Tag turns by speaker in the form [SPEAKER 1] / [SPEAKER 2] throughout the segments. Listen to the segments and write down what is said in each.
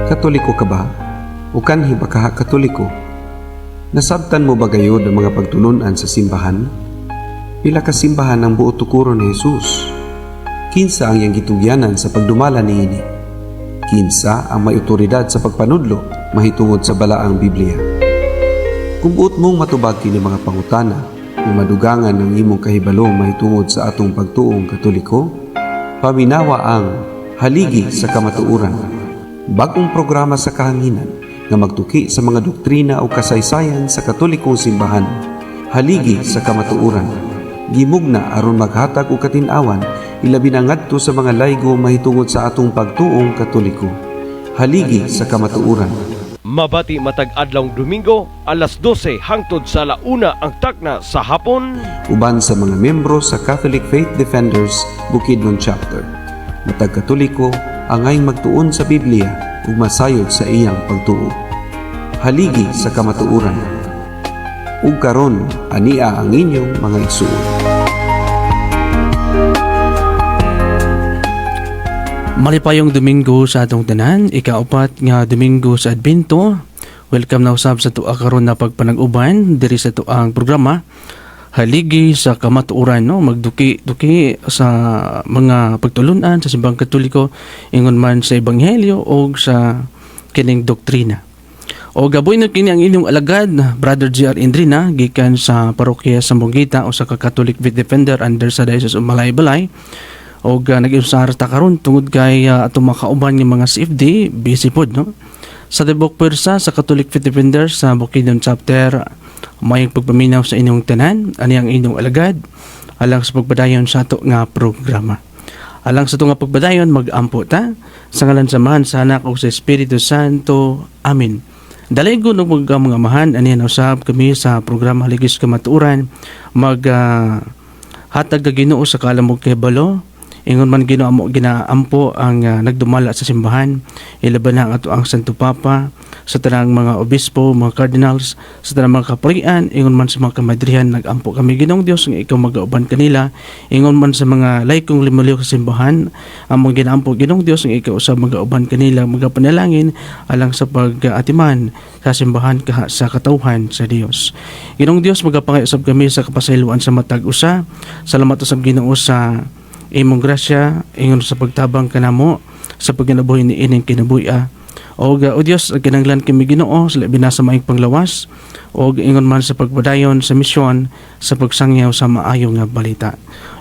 [SPEAKER 1] Katoliko ka ba? O kanhi ba kaha Katoliko? Nasabtan mo ba gayod ang mga pagtulunan sa simbahan? Pila ka simbahan ang buot tukuron ni Jesus? Kinsa ang iyang gitugyanan sa pagdumala niini? Kinsa ang may otoridad sa pagpanudlo mahitungod sa balaang Biblia? Kung buot mong matubag kini mga pangutana, kung madugangan ang imong kahibalo mahitungod sa atong pagtuong Katoliko, paminawa ang Haligi sa Kamatuuran, bagong programa sa kahanginan nga magtuki sa mga doktrina o kasaysayan sa Katolikong simbahan. Haligi sa Kamatuuran, gimugna aron maghatag og katin-awan ilabi na ngadto sa mga laygo mahitungod sa atong pagtuong Katoliko. Haligi sa Kamatuuran.
[SPEAKER 2] Mabati matag adlawng Domingo, alas 12 hangtod sa 1 ang takna sa hapon.
[SPEAKER 1] Uban sa mga miyembro sa Catholic Faith Defenders Bukidnon Chapter. Matag Katoliko, angay magtuon sa Biblia ug masayod sa iyang pagtuo. Haligi sa Kamatuuran. Ug karon ania ang inyong mga igsuon.
[SPEAKER 3] Malipayong Domingo sa atong tanan, ikaapat nga Domingo sa Adbento. Welcome na usab sa tuwa karon na pagpanag-uban diri sa tuang programa Haligi sa Kamatuuran, no? Magduki-duki sa mga pagtulunan sa simbang Katoliko ingon man sa ebanghelyo o sa kining doktrina. O gaboy na kini ang inyong alagad, Brother G.R. Indrina, gikan sa parokya sa Mongita o sa Catholic Faith Defender under sa Diocese of Malaybalay. O nag-iusar ta karon tungod kay atong makauban ng mga CFD busy pod, no? Sa tibok pwersa sa Catholic Faith Defender sa Bukidnon Chapter, may pagpaminaw sa inyong tanan ani ang inyong alagad alang sa pagpadayon sa ato nga programa. Alang sa ato nga pagpadayon mag-ampo ta sa ngalan sa Amahan, sa Anak ug sa Espiritu Santo. Amen. Dalaygo ng mga amahan ani usab kami sa programa Haligi sa Kamatuuran hatag ka Ginoo sa kalamog kay balo. Ingon man ginaampo ang nagdumala sa simbahan, ilaban na ang ato ang Santo Papa, sa tanang mga obispo, mga cardinals, sa tanang mga kaparian, ingon man sa mga kamadrihan, nagampo kami Ginoong Dios nga ikaw mag-auban kanila, ingon man sa mga laikong limuliw sa simbahan, ang mga ginaampo Ginoong Dios nga ikaw usab mag-auban kanila, magapanalangin alang sa pag-atiman sa simbahan sa katawhan sa Dios. Ginoong Dios magapangayusab kami sa kapasayloan sa matag usa. Salamat usab Ginoo sa imong grasya ingon sa pagtabang kanamo sa pagkinabuhi ni ining kinabuhi. O Dios, kinanglan kami Ginoo sa labi na sa maayong panglawas o ingon man sa pagpadayon sa misyon sa pagsangyaw sa maayong nga balita.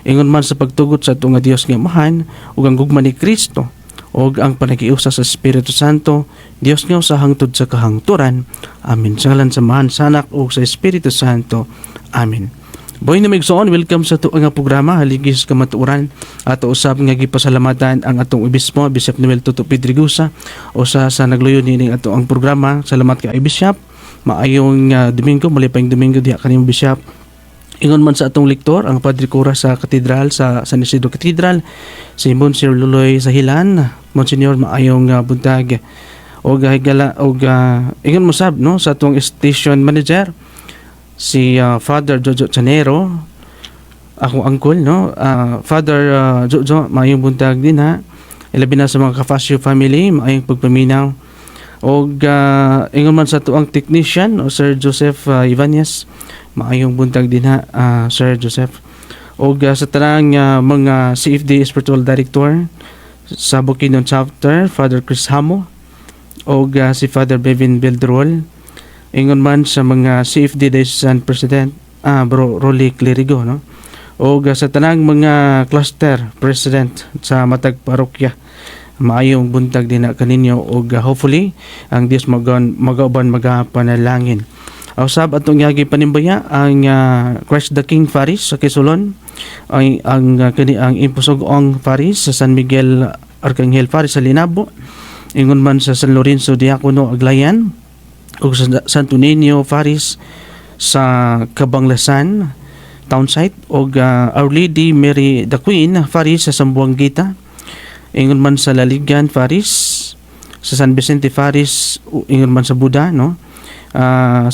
[SPEAKER 3] Ingon man sa pagtugot sa ato nga Dios nga amahan ug ang gugma ni Kristo o ang panagiusa sa Espiritu Santo, Dios nga sa hangtod sa kahangturan. Amen. Sa ngalan sa Amahan, sa Anak ug sa Espiritu Santo. Amen. Boy na migsoon, welcome sa tuwa nga programa Haligi sa Kamatuuran. Ato usab nga gipasalamatan ang atong obispo Bishop Noel Tuto Pedregusa o sa nagluyo ni ato ang programa. Salamat kay Bishop. Maayong Domingo, malipayong Domingo diha kanimo Bishop. Ingon man sa atong lektor ang Padre Cura sa Katedral sa San Isidro Cathedral, si Monsignor Luloy Sahilan. Monsignor, maayong buntag. O higala og ingon mo sab no sa atong station manager si Father Jojo Chanero, akong uncle, no? Father Jojo, maayong buntag din ha. Ilabi na sa mga Kafasio family, maayong pagpaminaw. O ingon man sa tuang technician, o Sir Joseph Ibanez, maayong buntag din ha, Sir Joseph. O sa tanang mga CFD Spiritual Director sa Bukidnon Chapter, Father Chris Hamo, o si Father Bevin Beldrol. Ingon man sa mga CFD Diocesan President Bro Rolly Clerigo, no? O sa tanang mga cluster president sa matag parokya, maayong buntag din na kaninyo o hopefully ang Dios magauban magapanalangin. Usab atong yagi panimbaya ang Christ the King Faris sa Quezon, ang Impusog-ong Faris sa San Miguel Arcangel Faris sa Linabo, ingon man sa San Lorenzo Diacono Aglayan o sa Santo Niño Faris sa Cabanglasan Townsite o Our Lady Mary the Queen Faris sa Sambuanguita, ingon man sa Laligan Faris sa San Vicente Faris, ingon man sa Buda, no?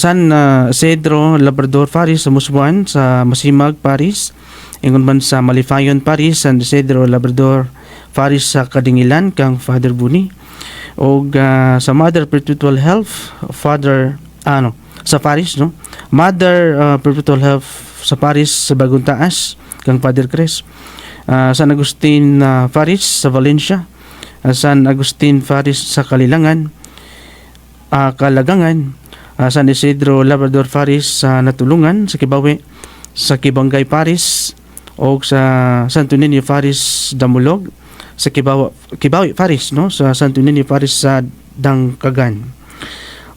[SPEAKER 3] San Cedro Labrador Faris sa Musbuan sa Masimag Faris, ingon man sa Malifayon Faris, San Cedro Labrador Faris sa Kadingilan kang Father Buni. O sa Mother Perpetual Health, Father, sa Paris, no? Mother Perpetual Health sa Paris, sa Bagong Taas, kang Father Chris. San Agustin Faris sa Valencia, San Agustin Faris sa Kalilangan, Kalagangan, San Isidro Labrador Faris sa Natulungan, sa Kibawi, sa Kibangay Paris, o sa Santo Niño Faris Damulog, sa Kibawi Faris, no? Sa Santo Niño Faris sa Dangkagan.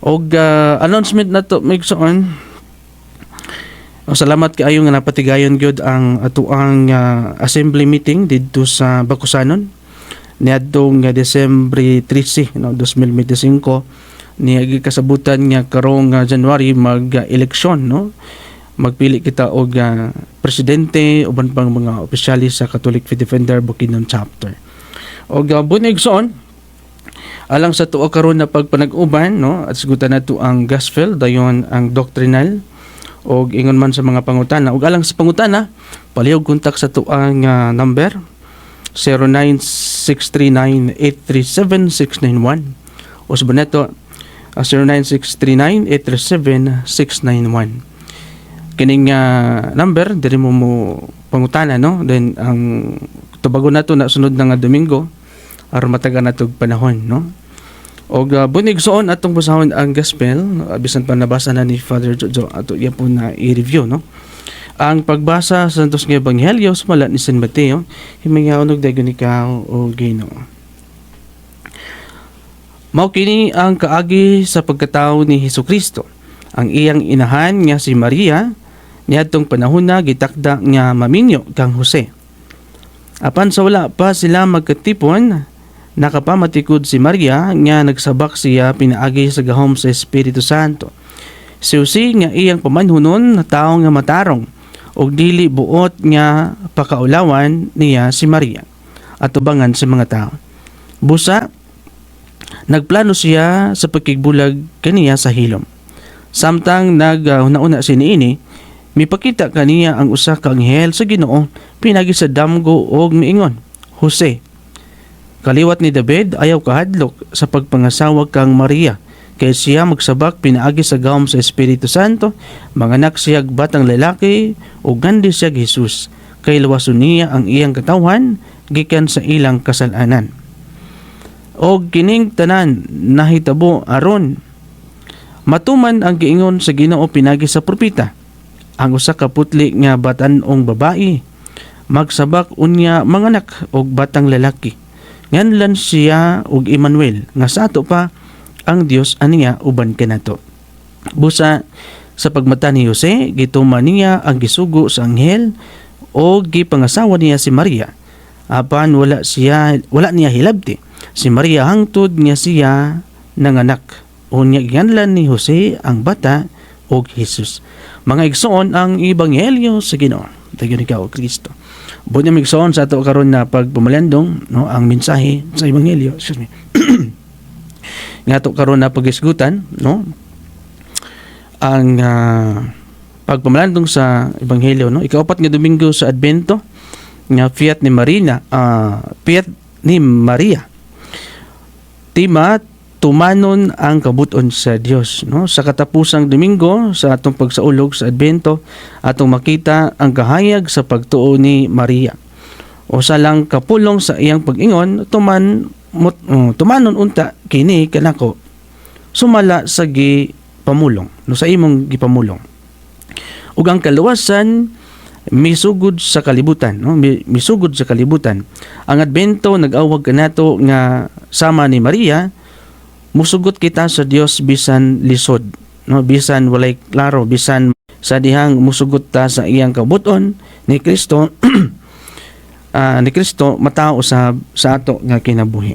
[SPEAKER 3] Og announcement na to migsoon. Salamat kaayo nga napatigayon gyud ang atuang assembly meeting didto sa Bakusanon niadtong Disyembre 13, no, 2025 niya kasabutan nga karong January mag-eleksyon, no. Magpili kita og presidente uban pang mga opisyalis sa Catholic Faith Defender Bukidnon chapter. Og bunigson alang sa tuo karon na pagpanag-uban, no, at sigutan nato ang gospel dayon ang doctrinal og ingon man sa mga pangutana. Og alang sa pangutana, palihog kontak sa tuang number 09639837-691 o sa boneto 09639837-691. Kining number diri mo pangutana, no. Then ang tubagon nato na sunod na nga Domingo aron matagan natog panahon, no. Og bunig soon atong basahon ang gospel, bisan pa nabasa na ni Father Jojo ato iya po na i-review, no. Ang pagbasa sa Santos nga Ebanghelyo sumala ni San Mateo, himingaon og dayon ikaw o Ginoo. Mao kini ang kaagi sa pagkatao ni Hesukristo. Ang iyang inahan nga si Maria niadtong panahon na gitakda nga maminyo kang Jose. Apan sa wala pa sila magkatipon, nakapamatikod si Maria nga nagsabak siya pinaagi sa gahom sa Espiritu Santo. Si Jose nga iyang pamanhunon na tao nga matarong og dili buot nga pakaulawan niya si Maria at tubangan sa mga tao. Busa, nagplano siya sa pagkigbulag kaniya sa hilom. Samtang naguna si niini, mipakita kaniya ang usa ka anghel sa Ginoo pinagi sa damgo og miingon, Jose, kaliwat ni David ayaw kahadlok sa pagpangasawa kang Maria, kay siya magsabak pinaagi sa gahom sa Espiritu Santo, manganak siya batang lalaki ug gandi siya Jesus, kay luwason niya ang iyang katawhan gikan sa ilang kasalanan. Og kining tanan nahitabo aron matuman ang giingon sa Ginoo pinagi sa propeta, ang usa ka putli nga batan-ong babae magsabak unya manganak og batang lalaki. Nganlan siya og Emmanuel, nga sa ato pa ang Dios aniya uban kanato. Busa sa pagmata ni Jose, gituman niya ang gisugo sa anghel o gipangasawa niya si Maria. Apan wala niya hilabti si Maria hangtod nga siya nanganak. Unya ginganlan ni Jose ang bata og Jesus. Mga igsoon ang ebanghelyo sa Ginoo. Dayon ikaw Kristo. Bunya migsoon sa ato karon na pagpamalandong, no, ang mensahe sa ebanghelyo. Excuse me. Nga ato karon na pagisgutan, no, ang pagpamalandong sa ebanghelyo, no, ikaapat nga Domingo sa Adbento nga Fiat ni Maria. Tema tumanon ang kabuton sa Dios, no. Sa katapusang Domingo sa atong pagsaulog sa Adbento atong makita ang kahayag sa pagtuo ni Maria. O sa lang kapulong sa iyang pag-ingon tumanon unta kini kanako sumala sa gipamulong, no, sa imong gipamulong. Ug ang kaluwasan misugod sa kalibutan, no, misugod sa kalibutan. Ang Adbento nag-awag kanato nga sama ni Maria musugot kita sa Dios bisan lisod, no, bisan walay klaro, bisan sa dihang musugot ta sa iyang kabuton ni Kristo ni Kristo matao sa ato nga kinabuhi.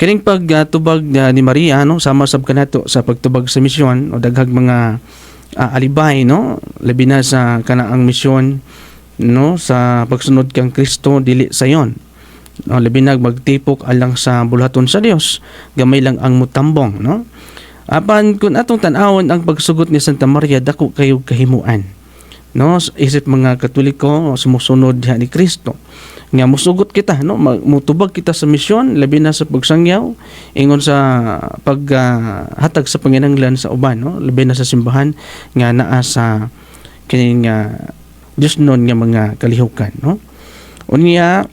[SPEAKER 3] Kining pagtubag ni Maria, no, sama sab kanato sa pagtubag sa misyon o daghang mga alibay, no, labi na sa kanaang misyon, no, sa pagsunod kang Kristo dili sayon. No, labi na magtipok alang sa bulaton sa Dios, gamay lang ang mutambong, no. Apan kun atong tan-awon ang pagsugot ni Santa Maria, dako kayo kahimuan. no, isip mga Katoliko sumusunod diha ni Kristo nga musugot kita, no, mutubag kita sa misyon labi na sa pagsangyaw ingon sa paghatag sa panginahanglan sa uban, no, labi na sa simbahan nga naa sa kining Diyos nun nga mga kalihukan, no. Unya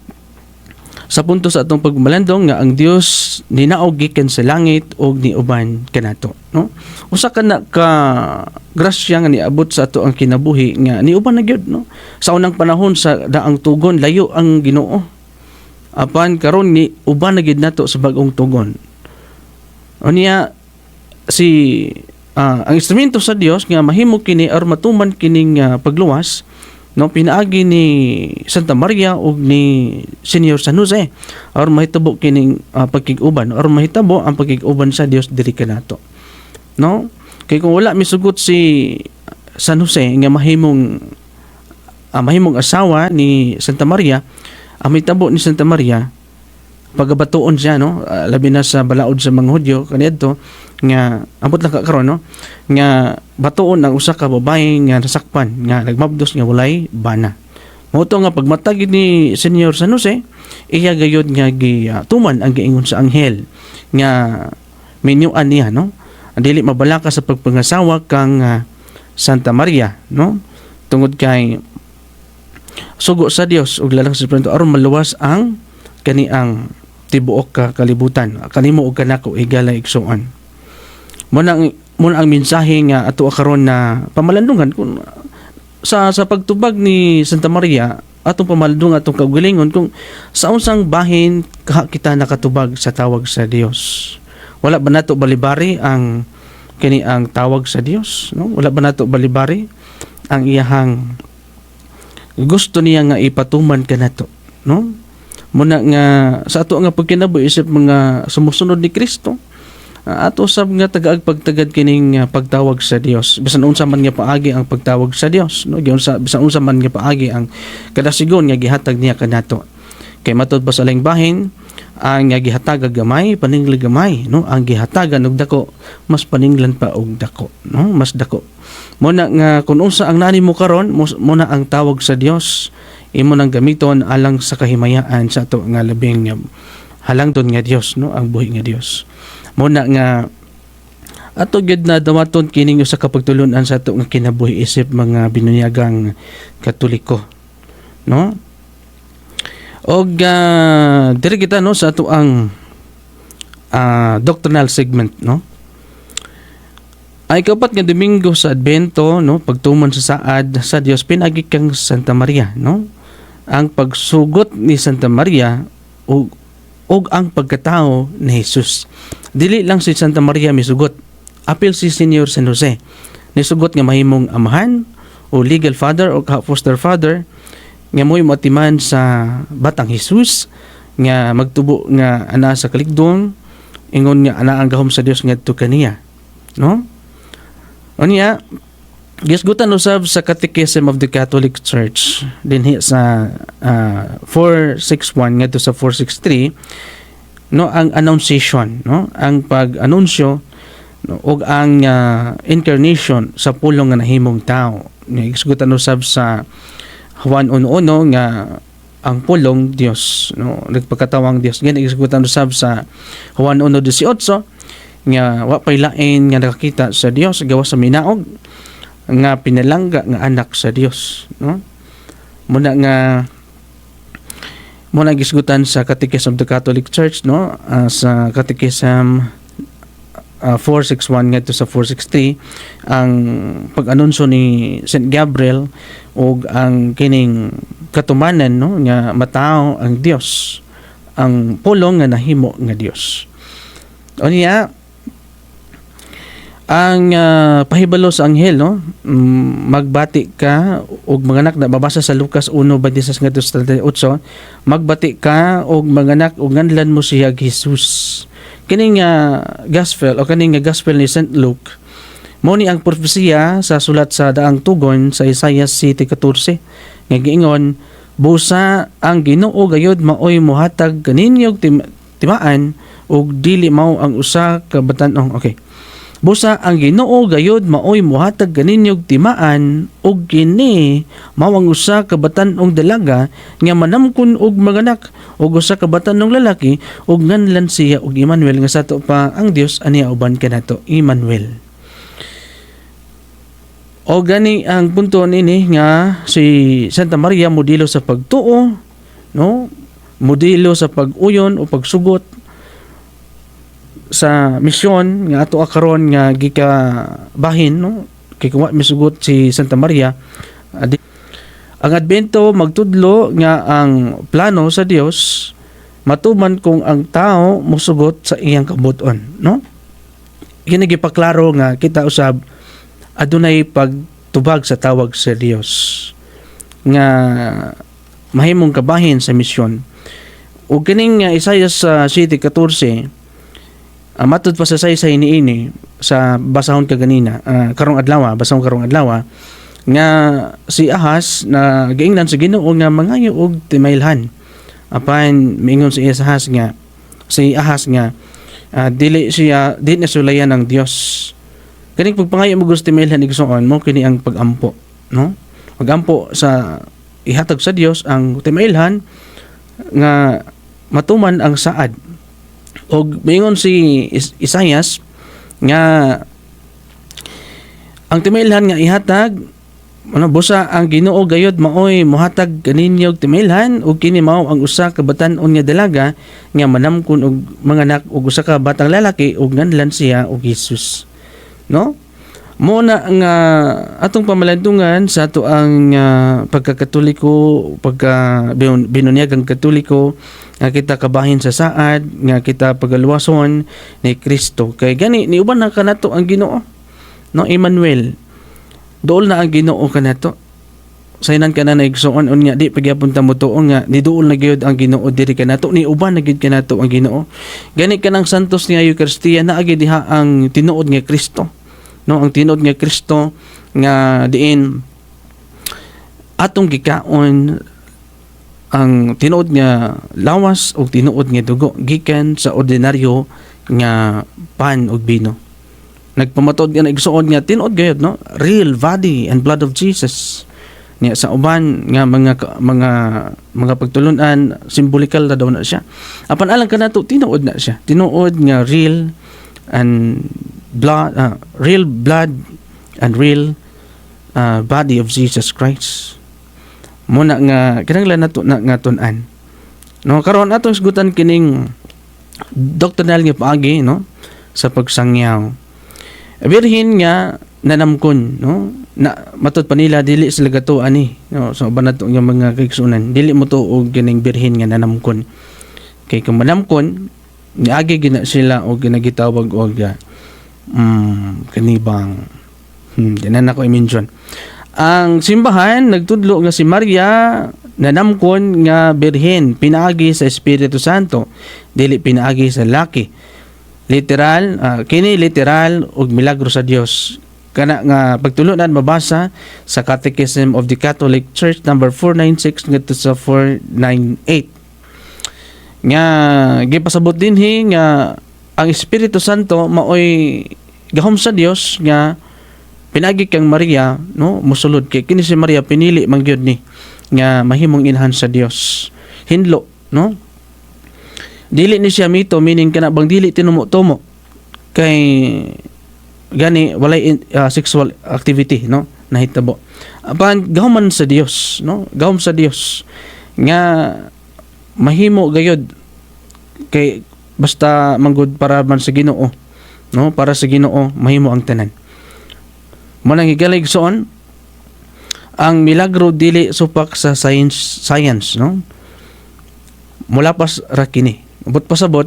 [SPEAKER 3] sa punto sa atong pagmalandong nga ang Dios ninaog gikan sa langit og niuban kanato, no. Usa ka na ka grasya nga niabot sa ato ang kinabuhi nga niuban na gyud, no. Sa unang panahon sa daang tugon layo ang Ginoo. Apan karon ni uban na gyud nato sa bag-ong tugon. Unya ang instrumento sa Dios nga mahimo kini or matuman kining pagluwas, no, pinaagi ni Santa Maria ug ni Senior San Jose or mahitabo kining pagkig-uban or mahitabo ang pagkig-uban sa Dios diri kanato, no. Kay kung wala misugot si San Jose nga mahimong asawa ni Santa Maria, ang mahitabo ni Santa Maria pagabatuon siya, no, labi na sa balaod sa mga Hudyo kaniadto nga ambot lang karon, no, nga batuon ang usa ka babae nga nasakpan nga nagmabdos nga walay bana. Mao to nga pagmatag ni Senior San Jose, iya gayud nga tuman ang giingon sa anghel nga minyuan niya, no, dili mabalaka sa pagpangasawa kang Santa Maria, no, tungod kay sugo sa Dios ug lalang sa Espiritu aron maluwas ang kaniang tibuok ka kalibutan kanimo ug kanako higala igsuon. Muna ang mensahe nga ato karon na pamalandungan kung sa pagtubag ni Santa Maria atong pamalandungan atong kaugalingon kung sa unsang bahin kita nakatubag sa tawag sa Dios. Wala ba nato balibari ang kini ang tawag sa Dios, no? Wala ba nato balibari ang iyahang gusto niya nga ipatuman kanato, no? Muna nga sa ato nga pagkinabuhi isip mga sumusunod ni Kristo, ato sab nga tagaag pagtagad kining pagtawag sa Dios bisan unsa man nga paagi ang pagtawag sa Dios, no, bisan unsa man nga paagi ang kadasigon nga gihatag niya kanato. Kay matud pa sa laing bahin ang nga gihatag gamay paningli gamay, no, ang gihatagan og dako mas paninglan pa og dako, no, mas dako. Muna nga kun unsa ang nani mo karon muna ang tawag sa Dios imo nang gamiton alang sa kahimayaan sa ato nga labing halangton nga Dios, no, ang buhi nga Dios. Muna nga ato gyud na dawaton kining usa ka pagtulunan sa ato nga kinabuhi isip mga binunyagang Katoliko, no. Og diri kita, no, sa ato ang doctrinal segment, no. Ay kaupat nga Domingo sa Adbento, no, pagtuman sa saad sa Dios pinagi kang Santa Maria, no. Ang pagsugot ni Santa Maria og ang pagkatao ni Jesus. Dili lang si Santa Maria misugot, apil si Senior San Jose nisugot nga mahimong amahan o legal father o foster father nga mo'y matiman sa batang Jesus nga magtubo nga ana sa kaligdong ingon nga ana ang gahom sa Dios ngadto kaniya, no. Unya gisgutan usab sa Catechism of the Catholic Church dinhi sa 461 ngadto sa 463, no, ang annunciation, no, ang pag-anunsyo, no, og ang incarnation sa pulong nga nahimong tao. Gisgutan usab sa Juan 1:1 nga ang pulong Dios, no, nagpakatawang Dios. Gani gisgutan usab sa Juan 1:18 nga wa pay lain nga nakakita sa Dios gawas sa minaog nga pinalangga nga anak sa Dios, no. Muna gisgutan sa Catechism of the Catholic Church, no, sa Catechism 461 ngadto sa 463 ang pag-anunsyo ni Saint Gabriel og ang kining katumanan, no, nga matao ang Dios, ang pulong nga nahimo nga Dios. Unya ang pahibalo sa anghel, no, magbati ka og manganak na babasa sa Lucas 1:26-38, magbati ka og manganak og nganlan mo siya Jesus. Kining gospel o kining gospel ni St. Luke mo ni ang propesiya sa sulat sa daang tugon sa Isaiah 7:14 nga giingon, busa ang Ginoo gayud maoy mohatag kaninyo timaan og dili mao ang usa ka batan-ong. Okay. Busa ang Ginoo gayud maoy muhatag kaninyog timaan ug kini mawang usa ka batan-ong dalaga nga manamkon og manganak ug usa ka batan-ong lalaki ug nganlan siya og Emmanuel nga sato pa ang Dios aniya uban kanato Emmanuel. O gani ang punto nini nga si Santa Maria modelo sa pagtuo, no? Modelo sa pag-uyon o pagsugot sa misyon nga ato karon nga gikabahin, no? Kay kuwa misugot si Santa Maria. Ang Adbento magtudlo nga ang plano sa Dios matuman kung ang tao mosugot sa iyang kabuton, no? Kini gipaklaro nga kita usab adunay pagtubag sa tawag sa Dios nga mahimong kabahin sa misyon. Ug kining Isaiah sa 7:14 matod pa sa saysay niini sa basahon kaganina karong adlaw nga si Ahaz na giingnan sa Ginoo nga mangayo og timailhan apan miingon si Ahaz nga dili na sulayan ng Dios. Kaning pagpangayo mo gusto timailhan igsoon mo kini ang pagampo, no? Pagampo sa ihatag sa Dios ang timailhan nga matuman ang saad. Og mingon si Isaias nga ang timailhan nga ihatag busa ang Ginoo gayud maoy mohatag kaninyog timailhan ug kini mao ang usa ka batan-on nga dalaga nga manamkon og manganak og usa ka batang lalaki ug nganlan siya og Jesus, no? Muna nga atong pamalandungan sa ato ang pagkakatoliko, binunyagang katoliko nga kita kabahin sa saad, nga kita pagaluwason ni Kristo. Kay gani niuban na kanato ang Ginoo, no? Emmanuel. Dool na ang Ginoo kanato. Saynan ka na naigsoon unya di pagyapon ta mo tuo nga niduol na gyud ang Ginoo diri kanato, ni uban na gyud kanato ang Ginoo. Gani kanang santos nga Eucharistia na agi diha ang tinuod nga Kristo. No, ang tinuod nga Kristo nga diin atong gikaon ang tinuod nga lawas o tinuod nga dugo gikan sa ordinaryo nga pan ug bino. Nagpamatod nga igsuon nga tinuod gayud, no? Real body and blood of Jesus. Niya sa uban nga mga pagtulunan simbolikal na daw na siya. Apan alang kanato tinuod na siya. Tinuod nga real blood and real body of Jesus Christ. Muna nga kinahanglan nato na nga tun-an. No, karon atong isgutan kining doctrinal nga paagi, no, sa pagsangyaw. Birhin nga nanamkon, no, na matud pa nila dili sila gato ani, no, so uban nato nga mga kaigsunan dili mo tuog kining birhin nga nanamkon. Kay kung manamkon niagi gina sila og ginagitawag og kanibang dinan ako i-mention. Ang simbahan nagtudlo nga si Maria nanamkon nga birhen pinaagi sa Espiritu Santo dili pinaagi sa laki. Literal kini literal og milagro sa Dios. Kana nga pagtulunan mabasa sa Catechism of the Catholic Church number 496 ngadto sa 498. Nga gipasabot dinhi nga ang Espiritu Santo maoy gahom sa Dios nga pinagi kang Maria, no, mosulod kay kini si Maria pinili man gyud ni nga mahimong inahan sa Dios. Hinlo, no? Dili ni siya mito, meaning kana bang dili tinumo-tumo kay gani walay sexual activity, no, nahitabo. Apan gahom man sa Dios, no? Gahom sa Dios nga mahimo gayud kay basta manggod para man sa Ginoo, no, para sa Ginoo mahimo ang tanan. Manang higalig soon ang milagro dili supak sa science, no, mula pas ra kini ubot pasabot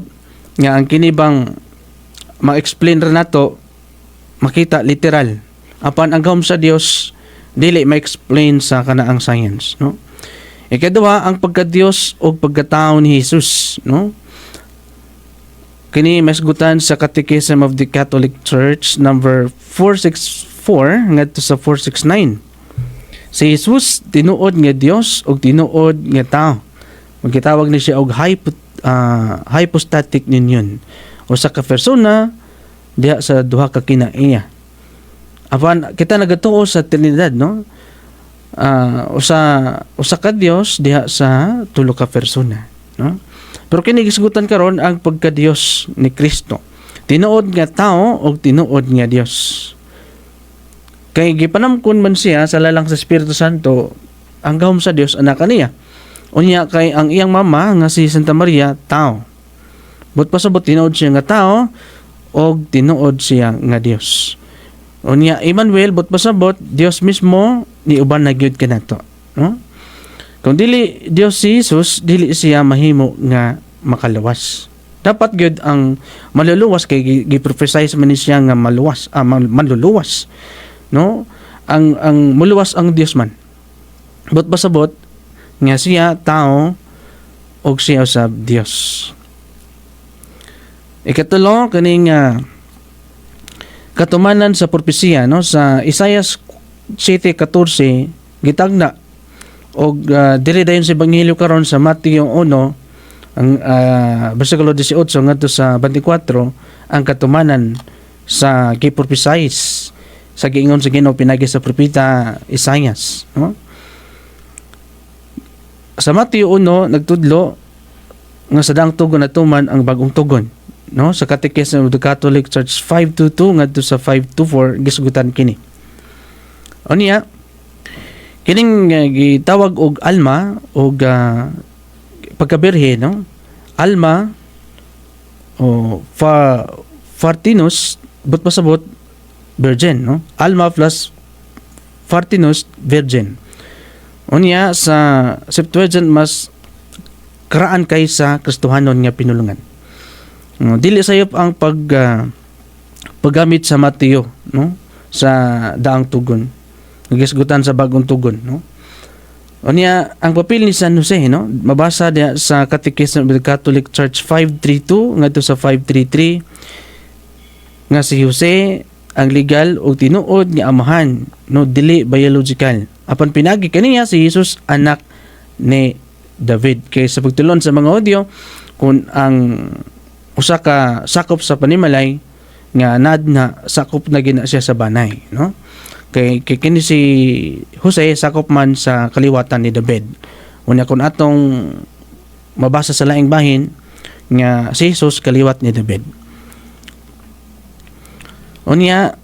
[SPEAKER 3] nga ang kini bang ma-explain ra nato makita literal apan ang gahom sa Dios dili ma-explain sa kanaang science, no. Ikaduha ang pagka-Dios o pagkatao ni Jesus, no. Kini masgutan sa Catechism of the Catholic Church number 464 ngadto sa 469. Si Jesus tinuod nga Dios ug tinuod nga tao. Magitawag ni siya og hypostatic union. O sa ka persona diha sa duha ka kinaiya. Apan kita nagatuo sa Trinidad, no? Usa ka Dios diha sa tulo ka persona, no? Pero kini gisgutan karon ang pagka-Dios ni Kristo. Tinuod nga tao o tinuod nga Dios. Kay gipanamkon man siya sa lalang sa Espiritu Santo, ang gahom sa Dios anak kaniya. Unya kay ang iyang mama nga si Santa Maria tao. But pasabot tinuod siya nga tao o tinuod siya nga Dios. Unya Emmanuel but pasabot Dios mismo ni uban na gyud kanato, no? Kung dili Dios si Jesus, dili siya mahimo nga makalawas. Dapat gyud ang maluluwas kay gi-prophesy man ni siya nga maluwas, maluluwas, no? Ang muluwas ang Dios man. But pasabot nga siya tao og siya usab Dios. Ikatulo kaning katumanan sa propesiya, no, sa Isaiah 7:14 gitagna og dili dayon sa ebanghelyo karon sa Mateo 1 ang bersikulo 18 ngadto sa 24 ang katumanan sa gipropesize sa giingon sa Ginoo pinagi sa propeta Isaias, no? Sa Mateo 1 nagtudlo nga sa daang tugon natuman ang bagong tugon, no, sa Catechism of the Catholic Church 522 ngadto sa 524 gisgutan kini. Unya kining gitawag og alma og pagkabirhe, no? Alma o Fartinus but pasabot virgin, no? Alma plus Fartinus virgin. Unya sa Septuagint mas karaan kay sa Kristohanon nga pinulungan. Dili sayop ang paggamit sa Mateo, no, sa daang tugon. Nagisgutan sa bagong tugon, no. Unya ang papel ni San Jose, no, mabasa diha sa Catechism of the Catholic Church 532 ngadto sa 533 nga si Jose ang legal o tinuod nga amahan, no, dili biological. Apan pinagi kaniya si Jesus anak ni David. Kay sa pagtulon sa mga audio kung ang usa ka sakop sa panimalay nga na sakop na gina siya sa banay, no? Kay kini si Jose sakop man sa kaliwatan ni David. Unya kun atong mabasa sa laing bahin nga si Jesus kaliwat ni David. Unya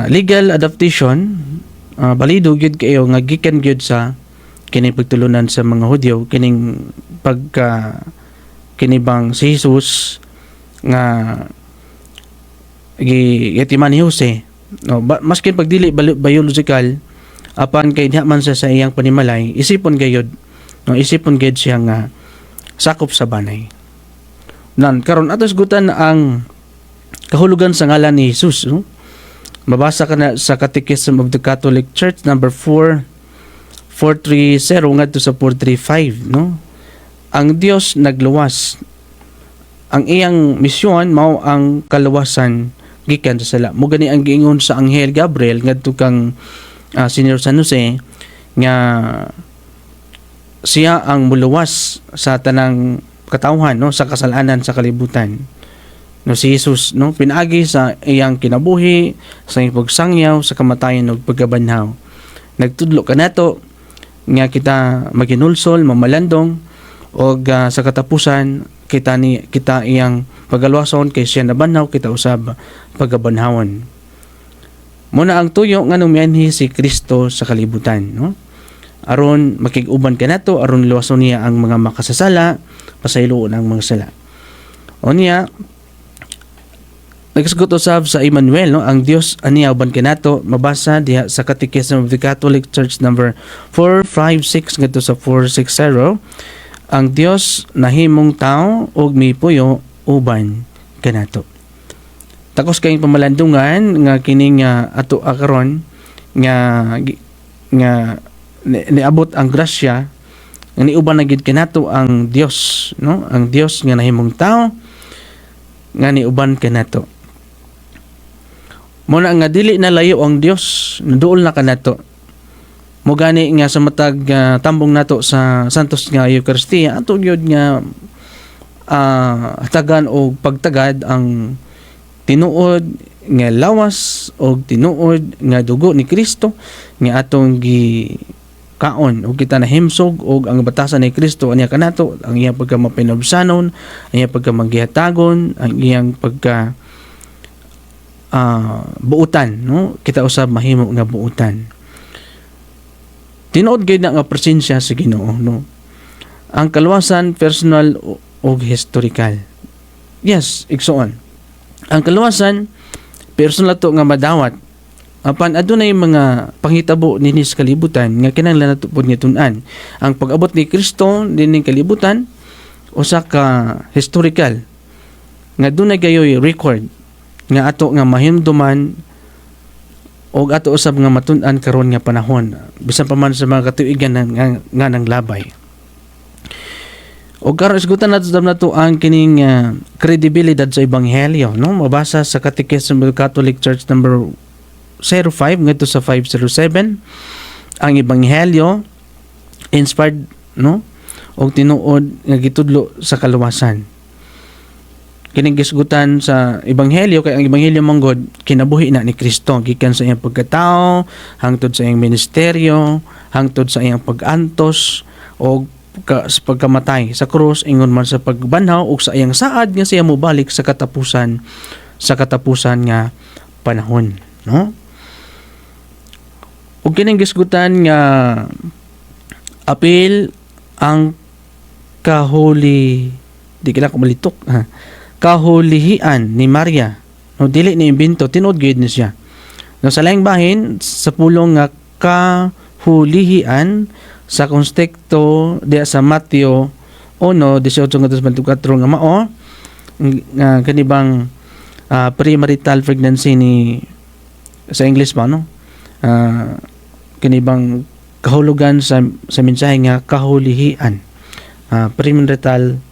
[SPEAKER 3] legal adaptation balido gyud kayo nga gikan gyud sa kini pagtulunan sa mga Hudyo kining pagka kinibang si Jesus nga gitiman ni Jose, no, maskin pagdili biological apan kay diha man sa iyang panimalay isipon gayud, no, isipon gayud siya nga sakop sa banay. Nan karon atos gutan ang kahulugan sa ngalan ni Jesus, no? Mabasa ka na sa Catechism of the Catholic Church number 430 ngadto sa 435, no? Ang Dios nagluwas. Ang iyang misyon mao ang kaluwasan gikan sa sala. Mo gani ang giingon sa Anghel Gabriel ngadto kang Senior San Jose nga siya ang muluwas sa tanang katawhan, no, sa kasalanan sa kalibutan. No, si Jesus, no, pinaagi sa iyang kinabuhi, sa iyang pagsangyaw, sa kamatayan ug pagkabanhaw. Nagtudlo kanato nga kita maginulsol, mamalandong og sa katapusan kita iyang pagaluwason kay siya nabanhaw kita usab pagabanhawon. Muna ang tuyo nga numianhi si Kristo sa kalibutan, no? Aron makig-uban kanato aron luwason niya ang mga makasasala, pasayloon ang mga sala. Unya nagsugot usab sa Emmanuel, no, ang Dios aniya uban kanato, mabasa diha sa Catechism of the Catholic Church number 456 ngadto sa 460. Ang Dios nahimong tao ug mipuyo uban kanato. Takos kayong pamalandungan nga kining ato karon nga niabot ang grasya nga niuban na gid kanato ang Dios, no, ang Dios nga nahimong tao nga niuban kanato. Muna nga dili na layo ang Dios, naduol na kanato. Mo gani nga sa matag tambong nato sa santos nga Eucharistia, ato gyud nga hatagan o pagtagad ang tinuod nga lawas o tinuod nga dugo ni Kristo nga atong kaon o kita na himsog o ang batasan ni Kristo anya kanato ang iyang pagka mapinobsanon, ang iyang pagka magyatagon, ang iyang pagka buutan, no? Kita usab mahimo nga buutan. Tinuod gyud na nga presensya sa Ginoo, no? Ang kaluwasan personal o historical. Yes, igsoon. Ang kaluwasan personal to nga madawat apan adunay mga panghitabo dinhi sa kalibutan nga kinahanglan nato pud nga tun-an. Ang pag-abot ni Kristo dinhi kalibutan usa ka historical nga dunay gayoy record nga ato nga mahimduman o ato usab nga matun-an karon nga panahon bisan pa man sa mga katuigan nga nang labay. O karon isgutan nato ang kining kredibilidad sa ebanghelyo, no? Mabasa sa Catechism of the Catholic Church number 05 ngadto sa 507 ang ebanghelyo inspired, no? Og tinuod nga gitudlo sa kaluwasan. Kining gisgutan sa ebanghelyo kay ang ebanghelyo manggod kinabuhi na ni Kristo gikan sa iyang pagkatao hangtod sa iyang ministeryo hangtod sa iyang pag-antos o sa pagkamatay sa krus ingon man sa pagbanhaw ug sa iyang saad nga siya mobalik sa katapusan nga panahon, no? Ug kining gisgutan nga apil ang di kila ko malitok kahulihian ni Maria, no? Dili ni imbento, tinuod gyud ni siya, no? Sa laing bahin sa pulong nga kahulihian sa konstekto diya sa Mateo 1:18-24 nga mao nga kanibang premarital pregnancy ni sa English ba, no? Kanibang kahulugan sa mensahe nga kahulihian, premarital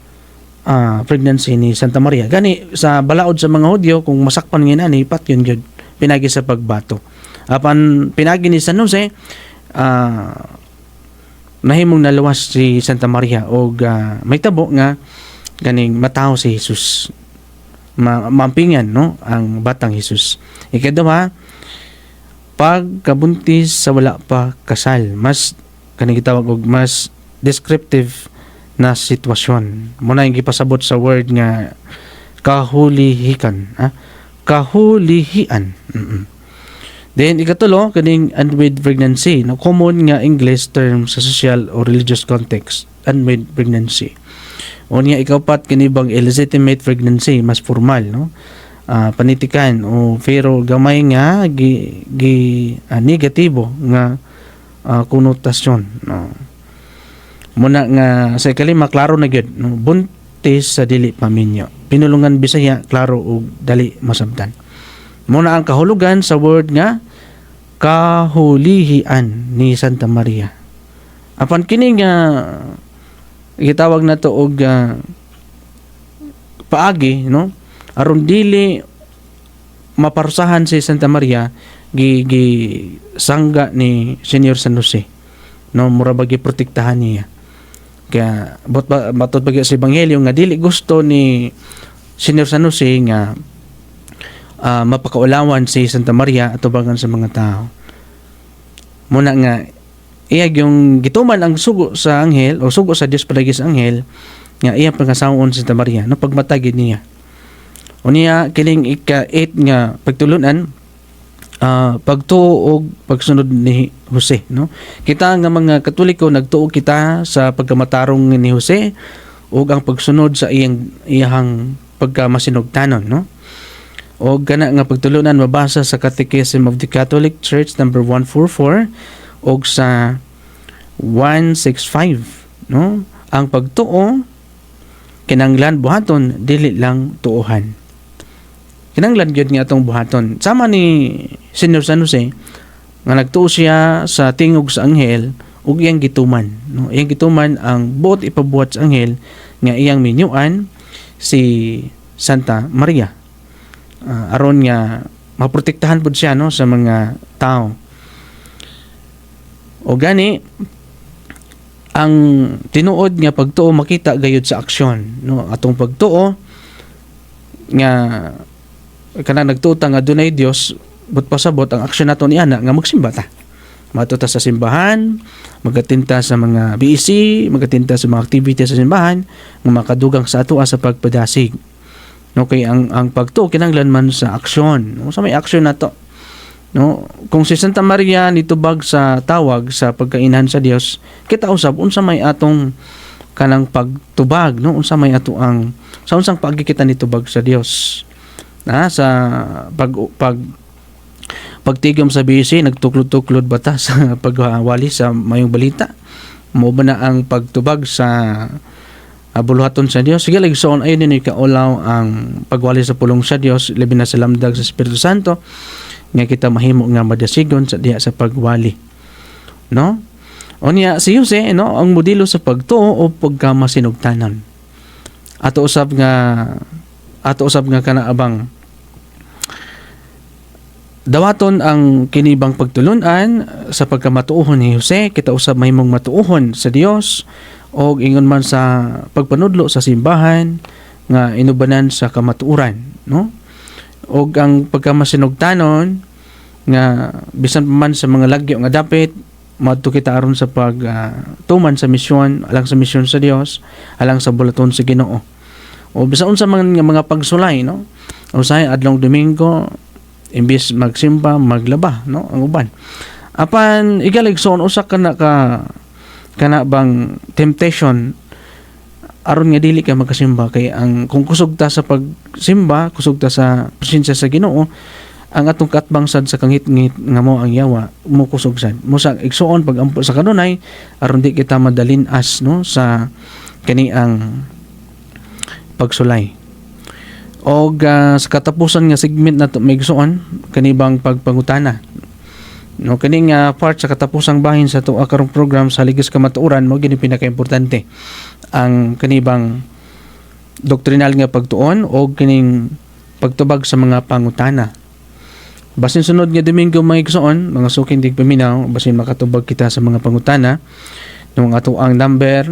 [SPEAKER 3] pregnancy ni Santa Maria. Gani sa balaod sa mga Hudyo kung masakpan nga ni patyon gyud pinagi sa pagbato. Apan pinagi ni San Jose nahimong naluwas si Santa Maria og may tabo nga ganing mataw si Jesus, mampingan, no, ang batang Jesus. Ikaduha, pagkabuntis sa wala pa kasal, mas kaning gitawag og mas descriptive na sitwasyon. Muna yung gipasabot sa word nga kahulihikan, kahulihian. Then ikatulo kaning unwed pregnancy, no, common nga English term sa social or religious context, unwed pregnancy. O niya ikaupat kanibang illegitimate pregnancy, mas formal, no? Panitikan o pero gamay nga negatibo nga konotasyon, no. Muna nga sa ikalima klaro na gyud, no, buntis sa dili paminyo. Pinulungan Bisaya klaro og dali masabtan. Muna ang kahulugan sa word nga kahulihian ni Santa Maria. Apan kini nga gitawag nato og paagi, no, aron dili maparusahan si Santa Maria gi sangga ni Senyor San Jose, no, mura bagi protektahan niya. Kaya batot bagi sa ebanghelyo nga dili gusto ni Senyor San Jose nga mapakaulawan si Santa Maria atubangan sa mga tao. Muna nga iyag yung gituman ang sugo sa anghel o sugo sa Dios palagi sa anghel nga iyang pangasawon si Santa Maria, no, pagmatagid niya. O niya kining ika-8 nga pagtulunan pagtuo og pagsunod ni Jose, no. Kita nga mga Katoliko nagtuo kita sa pagkamatarong ni Jose ug ang pagsunod sa iyang pagkamasinugtanon, no. O kana nga pagtulunan mabasa sa Catechism of the Catholic Church number 144 o sa 165, no. Ang pagtuo kinahanglan buhaton, dili lang tuohan. Kinahanglan gyud nga atong buhaton. Sama ni Senyor San Jose nga nagtuo siya sa tingog sa anghel ug iyang gituman, no. Iyang gituman ang buot ipabuhat sa anghel nga iyang minyuan si Santa Maria. Aron nga maprotektahan pud siya, no, sa mga tao. O gani ang tinuod nga pagtuo makita gayud sa aksyon, no? Atong pagtuo nga kana nagtuta nga dunay Dios, but pasabot ang aksyon nato ni ana nga magsimba ta. Matuta sa simbahan, magatinta sa mga BEC, magatinta sa mga activity sa simbahan, nga makadugang sa ato sa pagpadasig. No, kay ang pagtuo kinahanglan man sa aksyon. No, sa may aksyon nato. No, kung si Santa Maria nitubag sa tawag sa pagkainahan sa Dios, kita usab unsa may atong kanang pagtubag, no? Unsa may ato ang sa unsang pagkikita nitubag sa Dios. Sa pagtigom sa BC, nagtuklod-tuklod ba ta sa pagwali sa mayong balita? Mo ba na ang pagtubag sa buluhaton sa Dios? Sige, lagsoon ayun din ikaulaw ang pagwali sa pulong sa Dios, labi na sa lamdag sa Espiritu Santo, nga kita mahimo nga madasigon sa diha sa pagwali. No? Unya si Jose, no, ang modelo sa pagtuo o pagkamasinugtanon. Ato usab nga kanaabang dawaton ang kinibang pagtulunan sa pagkamatuohon ni Jose. Kita usab mahimong matuohon sa Dios o ingon man sa pagpanudlo sa simbahan nga inubanan sa kamatuoran, no? O ang pagkamasinugtanon nga bisan pa man sa mga lagyo nga dapit madto kita aron sa pag tuman sa misyon, alang sa misyon sa Dios, alang sa bulaton sa Ginoo. O bisan unsa man nga mga pagsulay, no? Usahay adlong Domingo imbis magsimba maglaba, no, ang uban. Apan igaligson usa kana bang temptation aron nga dili ka magkasimba kay ang kung kusog ta sa pagsimba, kusog ta sa presensya sa Ginoo, ang atong katbang sad sa kangit-ngit nga mo ang yawa mo kusog sad mo sa igsuon pag ampo sa kanunay aron di kita madalinas, no, sa kani ang pagsulay. O sa katapusan nga segment nato may igsuon kanibang pagpangutana, no, kani nga part sa katapusang bahin sa tuwa karong program sa Ligos Kamatuoran mo gini pinaka-importante ang kanibang doktrinal nga pagtuon o kining pagtubag sa mga pangutana. Basin sunod nga Domingo mga igsoon, mga suking digpaminaw, basin makatubag kita sa mga pangutana nung ato ang number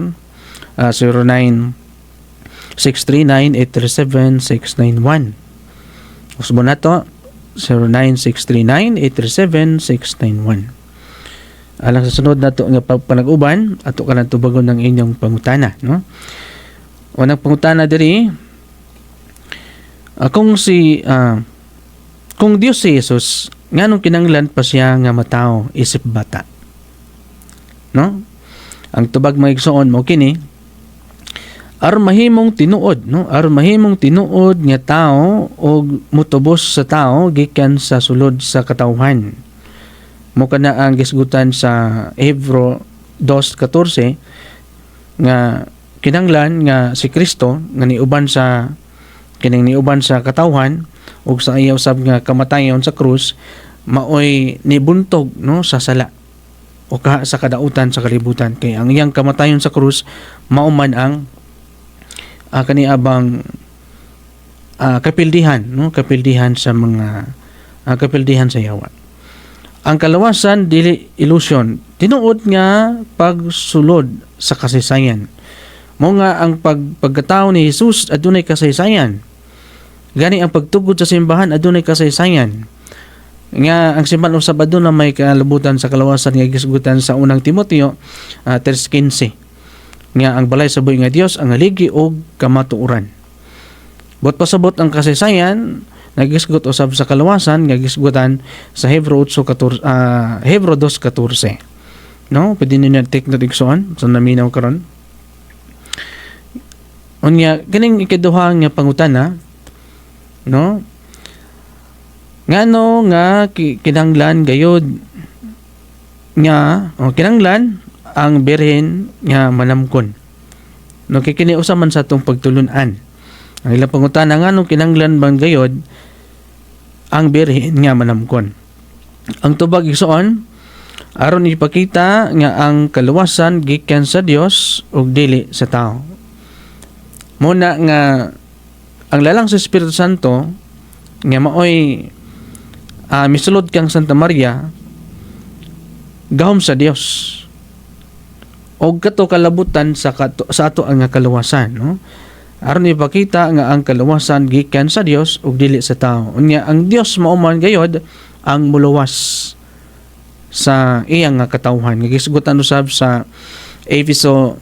[SPEAKER 3] 09639837-691. Usbo na to 09639837-691. Alang sa sunod na to nga panag-uban, ato ka lang tubagon ng inyong pangutana, no? Unang pangutana diri, kung Dios si Jesus, nganong kinanglan pa siya nga matao isip bata? No? Ang tubag mga igsoon mo kini, aron mahimong tinuod, no? Aron mahimong tinuod nga tao o mutubos sa tao gikan sa sulod sa katawhan. Mo kana ang gisgutan sa Hebreo 2:14 nga kinanglan nga si Kristo nga niuban sa katawhan ug sa iya usab nga kamatayon sa krus maoy nibuntog, no, sa sala o sa kadautan sa kalibutan, kay ang iyang kamatayon sa krus mao man ang kaniabang kapildihan, no, kapildihan sa mga kapildihan sa yawa. Ang kalawasan dili illusion, tinuod nga pagsulod sa kasaysayan. Mo nga ang pagkatao ni Jesus adunay kasaysayan. Gani ang pagtugod sa simbahan adunay kasaysayan. Nga ang simbahan usab aduna may kalabutan sa kalawasan nga gisgutan sa unang Timoteo 3:15. Nga ang balay sa buhi nga Dios ang haligi og kamatuoran. Bot pasabot ang kasaysayan nagisgot usab sa kalawasan nga gisgutan sa Hebreo 2:14. No, pwede niyo take note igsoon sa naminaw karon. Unya kining ikaduha nga pangutana, no? Ngano nga kinanglan gayud nga kinanglan ang birhen nga manamkon. No, kay kini usa man sa atong pagtulunan. Ang ilang pangutana ngano kinanglan bang gayud ang birhen nga manamkon. Ang tubag igsoon aron ipakita nga ang kaluwasan gikan sa Dios ug dili sa tao. Muna nga ang lalang sa Espiritu Santo nga maoy misulod kang Santa Maria gahom sa Dios og kato kalabutan sa ato ang nga kaluwasan, no? Aron ipakita nga ang kaluwasan gikan sa Dios ug dili sa tao. Unya ang Dios mao man gayod ang muluwas sa iyang nga katawhan. Gigisgutan usab sa Efeso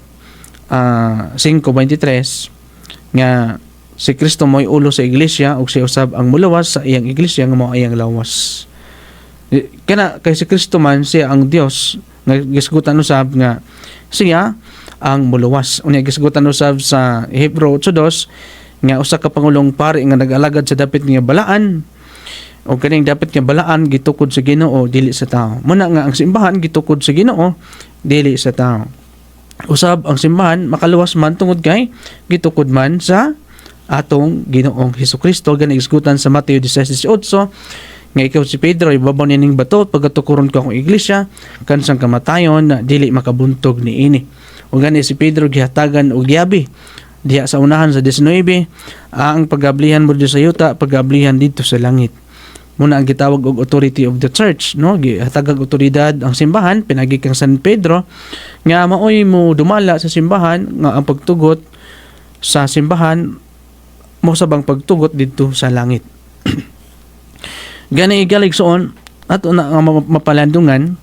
[SPEAKER 3] 5:23 nga si Kristo mo'y ulo sa iglesia ug siya usab ang muluwas sa iyang iglesia nga mao iyang lawas. Kana kay si Kristo man siya ang Dios nga gisgutan usab nga siya ang muluwas. Unya gisgutan usab sa Hebrew 8:2 nga usa ka pangulong pari nga nag-alagad sa dapit nga balaan o kaning dapat nga balaan gitukod sa Ginoo dili sa tao. Muna nga ang simbahan gitukod sa Ginoo dili sa tao. Usab ang simbahan makaluwas man tungod kay gitukod man sa atong Ginoong Hesukristo. Gani isgutan sa Mateo 16:18 nga ikaw si Pedro ibabaw nining bato pagatukuron ko akong iglesia kansang kamatayon na dili makabuntog niini. Ug gani si Pedro gihatagan og giabi diha sa unahan sa 19 ang pagablihan mo sa yuta pagablihan dito sa langit. Muna ang gitawag og authority of the church, no? Gihatagag otoridad ang simbahan pinagi kang San Pedro nga maoy mo dumala sa simbahan nga ang pagtugot sa simbahan mo sabang pagtugot dito sa langit. Gani igaligsoon ato na nga mapalandungan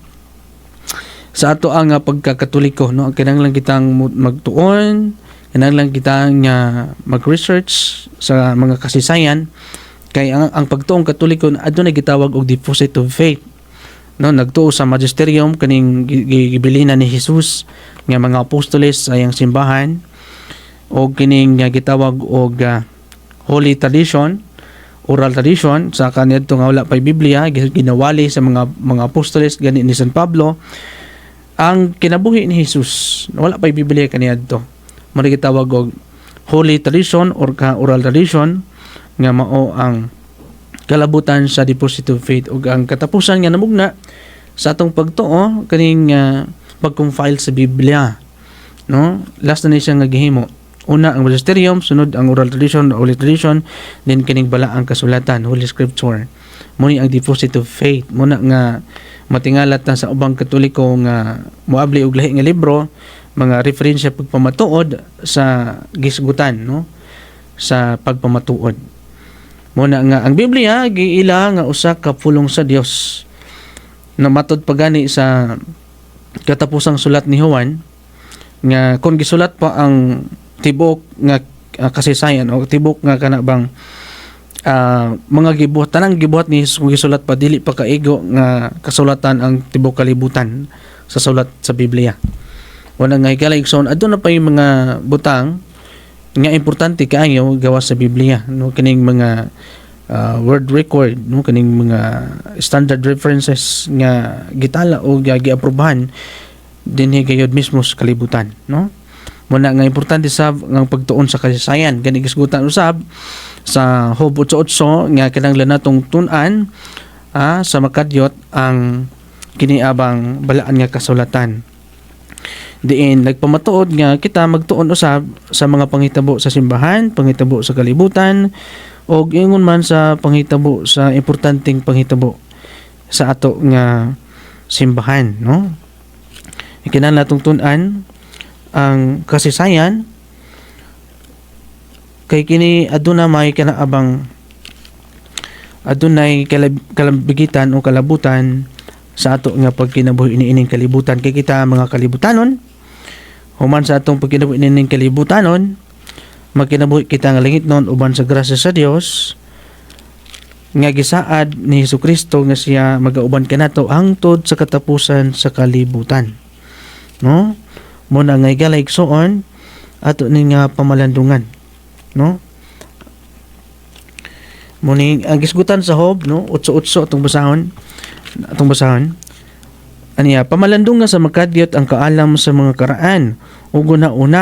[SPEAKER 3] sa ato ang pagkakatoliko, no? Kinahanglan kitang magtuon, kinahanglan kitang mag-research sa mga kasaysayan kay ang pagtuong katoliko adunay gitawag og deposit of faith, no? Nagtuo sa magisterium kaning gibilinan ni Jesus nga mga apostoles sa iyang simbahan o kining gitawag og holy tradition, oral tradition sa kaniadto nga wala pay Biblia ginawali sa mga apostoles gani ni San Pablo ang kinabuhi ni Jesus wala pay Biblia kaniadto mo gitawag og holy tradition or oral tradition nga mao ang kalabutan sa deposit of faith ug ang katapusan nga namugna sa atong pagtuo kaning pag-compile sa Biblia, no? Last na ni siya nga gihimo. Una ang magisterium, sunod ang oral tradition, holy tradition, then kining balaang kasulatan, holy scripture. Muni ang deposit of faith. Muna nga matingalat na sa ubang katoliko nga moabli og lahi nga libro, mga referensya pagpamatuod sa gisgutan, no? Sa pagpamatuod. Muna nga ang Biblia giila nga usa ka pulong sa Dios. Na matud pagani sa katapusang sulat ni Juan nga kung gisulat pa ang tibok nga kasaysayan o tibok nga kanabang mga gibuhat tanang gibuhat ni Jesus kung gisulat pa dili pa kaigo nga kasulatan ang tibok kalibutan sa sulat sa Biblia. Wala nga higalaigsoon adto na pa yung mga butang nga importante kaayo gawas sa Biblia, no? Kining mga word record, no? Kining mga standard references nga gitala o giaprobahan dinhi gayud mismo sa kalibutan, no? Muna nga importante sab nga pagtuon sa kasaysayan gani gisgutan usab sa Job 8:8 nga kinahanglan natong tun-an sa makadyot ang kiniabang balaan nga kasulatan. Diin nagpamatuod nga kita magtuon usab sa mga panghitabo sa simbahan, panghitabo sa kalibutan o ingon man sa panghitabo sa importanteng panghitabo sa ato nga simbahan, no? Kinahanglan natong tun-an ang kasaysayan kay kini aduna may kanaabang adunay kalabigitan o kalabutan sa ato nga pagkinabuhi iniining kalibutan kay kita mga kalibutanon human sa atong pagkinabuhi iniining kalibutanon magkinabuhi kita nga langitnon uban sa grasya sa Dios nga gisaad ni Hesukristo nga siya magauban kanato hangtod sa katapusan sa kalibutan, no? Muna nga igalaigsoon ato ning pamalandungan, no? Muni ang gisgutan sa Job, no? 8:8 atong basahon aniya pamalandong nga sa makadyot ang kaalam sa mga karaan ug una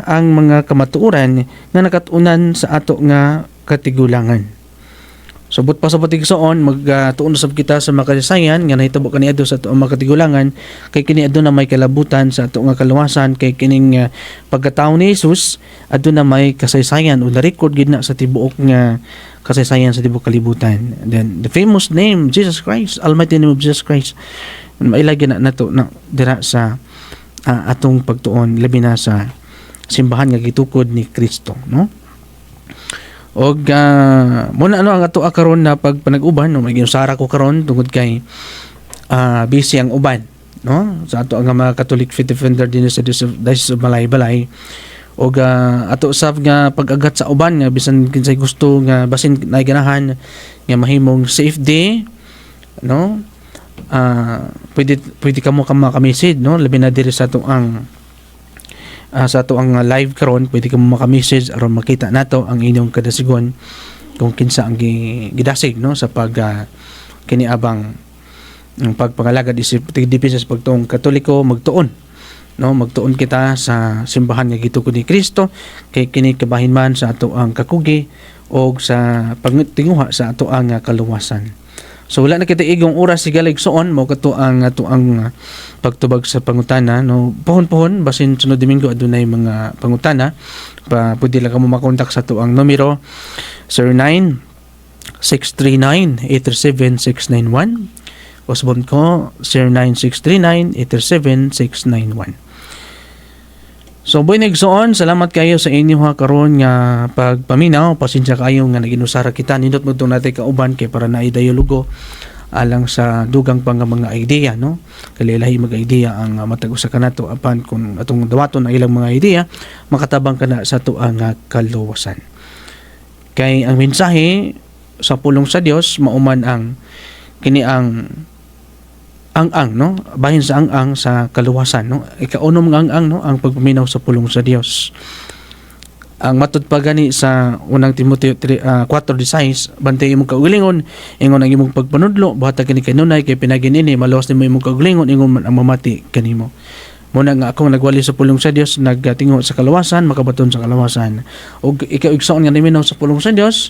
[SPEAKER 3] ang mga kamatuoran nga nakatunan sa ato nga katigulangan. Subot pa sa patigsoon magtuon sab kita sa makasaysayan nga nahitabo kaniadto sa ato ang makatigulangan kay kini aduna may kalabutan sa ato nga kaluwasan kay kining pagkatawo ni Jesus aduna may kasaysayan o na-record gid na sa tibuok nga kasaysayan sa tibuok kalibutan. And then the famous name Jesus Christ, almighty name of Jesus Christ mailagyan na nato na dira sa atong pagtuon labi na sa simbahan nga gitukod ni Kristo, no? Og muna ang ato karon na pagpanag-uban, no, magiusara ko karon tungod kay busy ang uban, no? Sa ato ang mga Catholic Faith Defender din sa Diocese of Balay-Balay. Og ato usab nga pag-agat sa uban nga bisan kinsay gusto nga basin nay ganahan nga mahimong safe day, no? Pwede kamo maka-message, no? Labi na diri sa ato ang live karon, pwede kamo maka-message aron makita nato ang inyong kadasigon kung kinsa ang gidasig, no, sa kiniabang ang pagpangalagad isip tigdipin sa pagtuong Katoliko. Magtuon, no, magtuon kita sa simbahan nga gitukod ni Kristo kay kini kabahin man sa ato ang kakugi o sa pagtinguha sa ato ang kaluwasan. So wala na kita igong oras sigalig soon mo kato ang ato ang pagtubag sa pangutana, no. Pohon basin sunod Domingo adunay mga pangutana pwede lang kamo makontak sa ato ang numero 09-639-837-691 o sabon ko 09-639-837-691. So boy nagsoon, salamat kayo sa inyo ha karon nga pagpaminaw. Pasensya kayo nga naginusara kita, nindot mo itong natin kauban kay para na idayologo alang sa dugang pang mga idea, no? Kalilahi mga idea ang matag-usa ka nato apan kung atong dawaton ang ilang mga idea makatabang ka na sa to ang kaluwasan. Kay ang mensahe sa pulong sa Dios mauman ang kini ang no, bahin sa ang sa kaluwasan, no. Ikaunom nga ang no, ang pagpaminaw sa pulong sa Dios. Ang matud pa gani sa unang Timoteo 4:16, bantay imong kaugalingon ingon ang imong pagpanudlo buhat kini kanunay kay pinaginini maluwas nimo imong kaugalingon ingon man ang mamati kanimo. Muna nga ako nagwali sa pulong sa Dios, nagtingo sa kaluwasan, makabaton sa kaluwasan. Og ikaw igsoon nga niminaw sa pulong sa Dios,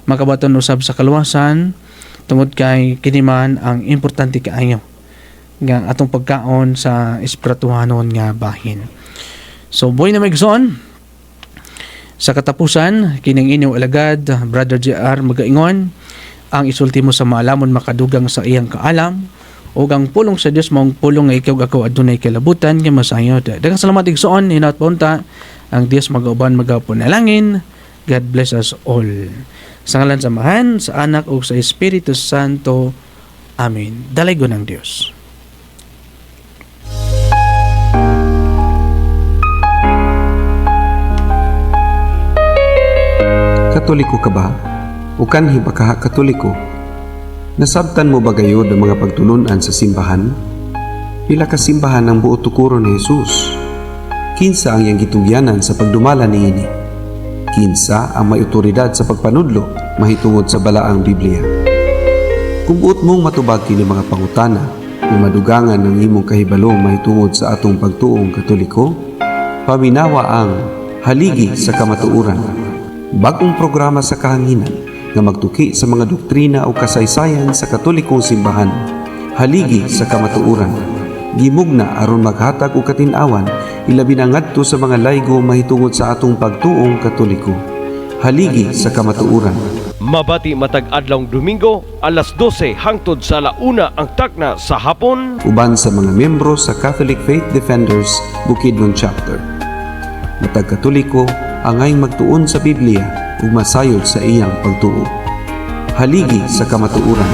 [SPEAKER 3] makabaton usab sa kaluwasan tungod kay kini man ang importante kaayo nga atong pagkaon sa espirituhanon nga bahin. So boy na magson sa katapusan kining inyong alagad Brother JR magaingon ang isulti mo sa maalamon makadugang sa iyang kaalam ug ang pulong sa Dios maong pulong nga ikaw ako adunay kalabutan nga masayod. Daghang salamat igsoon hinaut punta ang Dios magauban magapunalangin. God bless us all. Sa ngalan sa Amahan, sa Anak ug sa Espiritu Santo. Amen. Dalaygon ng Dios.
[SPEAKER 1] Katoliko ka ba? O kanhi ba ka Katoliko? Nasabtan mo ba gayod ang mga pagtulunan sa simbahan? Pila ka simbahan ang buo tukuron ni Jesus? Kinsa ang iyang gitugyanan sa pagdumala niini? Kinsa ang may otoridad sa pagpanudlo mahitungod sa balaang Biblia? Kung buot mong matubag kini mga pangutana na madugangan ng imong kahibalo mahitungod sa atong pagtuong Katoliko, paminawa ang Haligi sa Kamatuuran. Bagong programa sa kahanginan nga magtuki sa mga doktrina o kasaysayan sa Katolikong simbahan. Haligi sa Kamatuuran. Gimugna aron maghatag og katin-awan ilabi na ngadto sa mga laygo mahitungod sa atong pagtuong Katoliko. Haligi sa Kamatuuran.
[SPEAKER 2] Mabati matag adlawng Domingo, alas 12 hangtod sa 1:00 ang takna sa hapon.
[SPEAKER 1] Uban sa mga miyembro sa Catholic Faith Defenders Bukidnon Chapter. Matag Katoliko angay magtuon sa Biblia ug masayod sa iyang pagtuo. Haligi sa Kamatuuran.